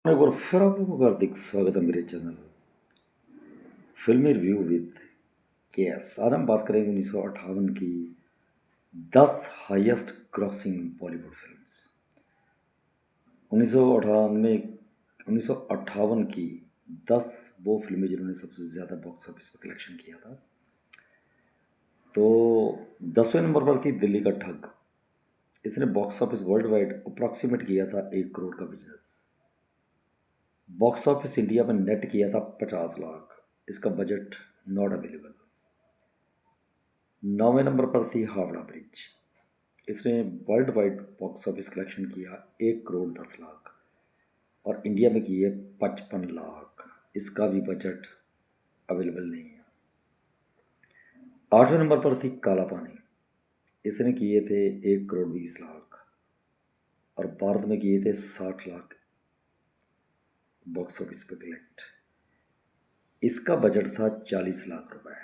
एक बार फिर आप लोगों का हार्दिक स्वागत है मेरे चैनल फिल्मी रिव्यू विद के एस। आज हम बात करेंगे 1958 की 10 हाईएस्ट क्रॉसिंग बॉलीवुड फिल्म्स। 1958 की 10 वो फिल्में जिन्होंने सबसे ज़्यादा बॉक्स ऑफिस पर कलेक्शन किया था। तो 10वें नंबर पर थी दिल्ली का ठग। इसने box office world wide approximate किया था 1 करोड़ का बिजनेस। बॉक्स ऑफिस इंडिया में नेट किया था 50 लाख। इसका बजट नॉट अवेलेबल। 9वें नंबर पर थी हावड़ा ब्रिज। इसने world wide box office collection किया 1 करोड़ 10 लाख और इंडिया में किए 55 लाख। इसका भी बजट अवेलेबल नहीं है। 8वें नंबर पर थी काला पानी। इसने किए थे 1 करोड़ 20 लाख और भारत में किए थे 60 लाख बॉक्स ऑफिस पर कलेक्ट। इसका बजट था 40 लाख रुपए।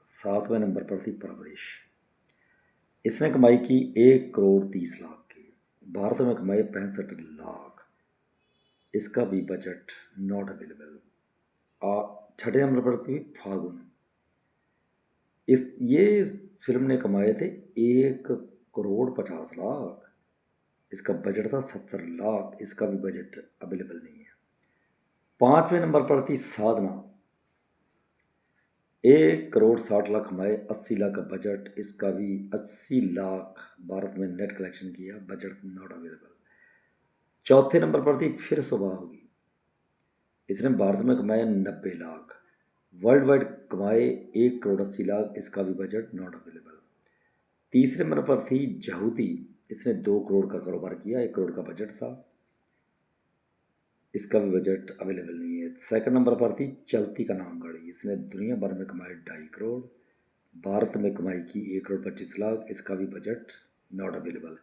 7वें नंबर पर थी परवरिश। इसने कमाई की 1 करोड़ 30 लाख की। भारत में कमाई 65 लाख। इसका भी बजट नॉट अवेलेबल। 6ठे नंबर पर थी फागुन। ये फिल्म ने कमाए थे 1 करोड़ 50 लाख। इसका बजट था 70 लाख। इसका भी बजट अवेलेबल नहीं है। 5वें नंबर पर थी साधना। 1 करोड़ 60 लाख कमाए, 80 लाख का बजट। इसका भी 80 लाख भारत में नेट कलेक्शन किया, बजट नॉट अवेलेबल। चौथे नंबर पर थी फिर सुबह होगी। इसने भारत में कमाए 90 लाख। वर्ल्ड वाइड कमाए 1 करोड़ 80 लाख। इसका भी बजट नॉट अवेलेबल। तीसरे नंबर पर थी जहूदी। इसने 2 करोड़ का कारोबार किया, 1 करोड़ का बजट था। इसका भी बजट अवेलेबल नहीं है। सेकंड नंबर पर थी चलती का नाम गाड़ी। इसने दुनिया भर में कमाए 2.5 करोड़। भारत में कमाई की 1 करोड़ 25 लाख। इसका भी बजट नॉट अवेलेबल।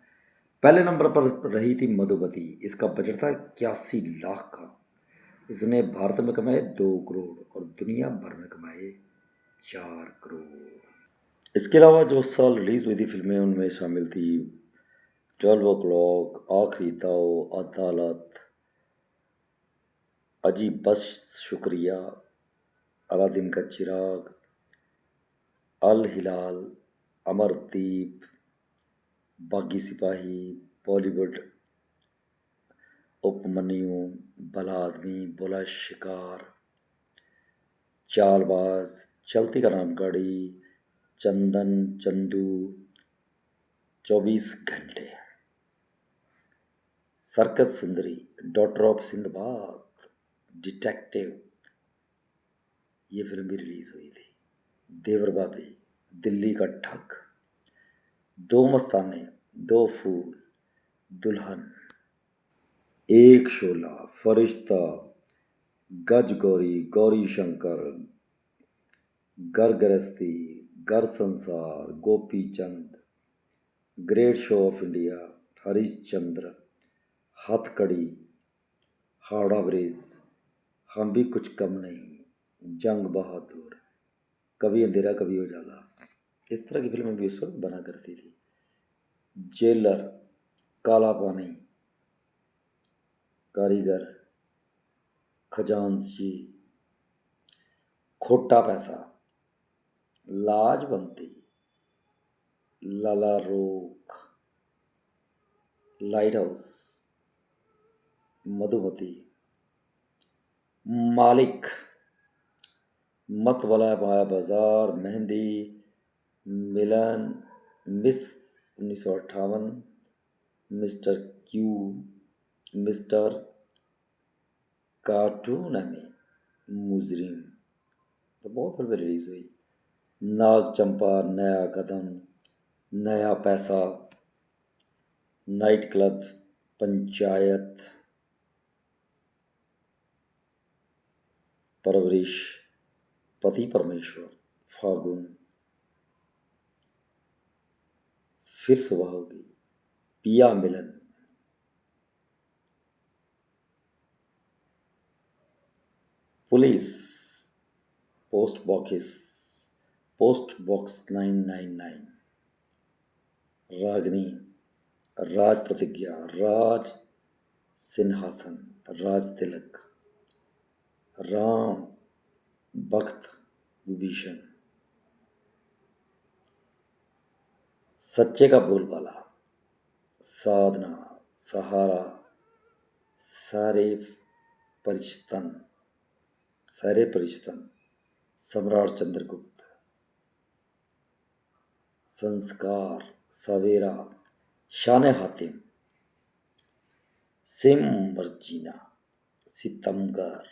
पहले नंबर पर रही थी मधुबती। इसका बजट था 81 लाख का। इसने भारत में कमाए 2 करोड़ और दुनिया भर में कमाए 4 करोड़। इसके अलावा जो उस साल रिलीज़ हुई थी फिल्में उनमें शामिल थी 12 o'clock, आखिरी दाव, अदालत, अजीब बस शुक्रिया, अलादीन का चिराग, अल हिलाल, अमरदीप, बागी सिपाही, बॉलीवुड, उपमन्यु, भला आदमी, बोला शिकार, चालबाज, चलती का नाम गाड़ी, चंदन, चंदू, 24 घंटे, circus Sundari, daughter of Sinbad, detective, ये फिल्म भी रिलीज हुई थी। देवर बाबी, दिल्ली का ठग, दो मस्ताने, दो फूल, दुल्हन, एक शोला, फरिश्ता, गज गौरी, गौरी शंकर, घर Grihasthi, Ghar Sansar, Gopi Chand, great show of India, Harishchandra, Hathkadi, Howrah bridge, हम भी कुछ कम नहीं, जंग बहादुर, कभी अंधेरा कभी उजाला, इस तरह की फिल्में भी उस वक्त बना करती थी। जेलर, काला पानी, कारीगर, खजांची, खोटा पैसा, लाजबंती, लाला रोक, लाइट हाउस, मधुमती, मालिक, मत वाला Maya Bazaar, Mehndi, Milan, Miss 1958, Mister Q, Mister cartoon Mujrim, तो बहुत फिल्में रिलीज हुई। नाग चंपा, नया कदम, नया पैसा, नाइट क्लब, पंचायत, परवरिश, पति परमेश्वर, फागुन, फिर सुबह होगी, पिया मिलन, पुलिस, पोस्ट बॉक्स 999, रागनी, राज प्रतिज्ञा, राज सिंहासन, राज तिलक, राम, भक्त, विभीषण, सच्चे का बोलबाला, साधना, सहारा, सारे परिचितन, सारे परिचितन, सम्राट चंद्रगुप्त, संस्कार, सवेरा, शान हातिम, सिम मर्जीना, सितमगर,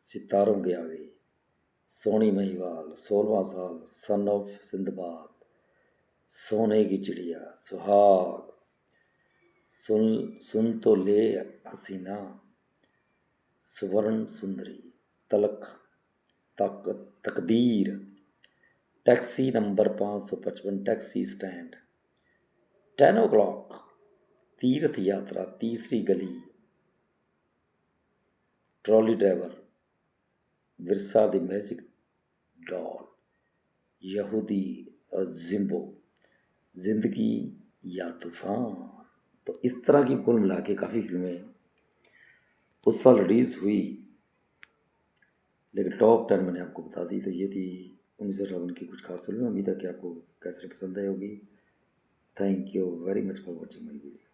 सितारों के आगे, सोनी महिवाल, 16वां साल, सन ऑफ सिंदबाद, सोने की चिड़िया, सुहाग, सुन सुन तो ले हसीना, सुवर्ण सुंदरी, तलक, तकदीर, taxi number 555, taxi stand, 10 o'clock, तीर्थ यात्रा, तीसरी गली, trolley driver, Virsa the magic doll, यहूदी, जिम्बो, जिंदगी या तूफान। तो इस तरह की कुल मिला के काफ़ी फिल्में उस साल रिलीज़ हुई, लेकिन टॉप 10 मैंने आपको बता दी। तो ये थी 1958 की कुछ खास फिल्में। उम्मीद है कि आपको कैसे पसंद आई होगी। Thank you very much for watching my video.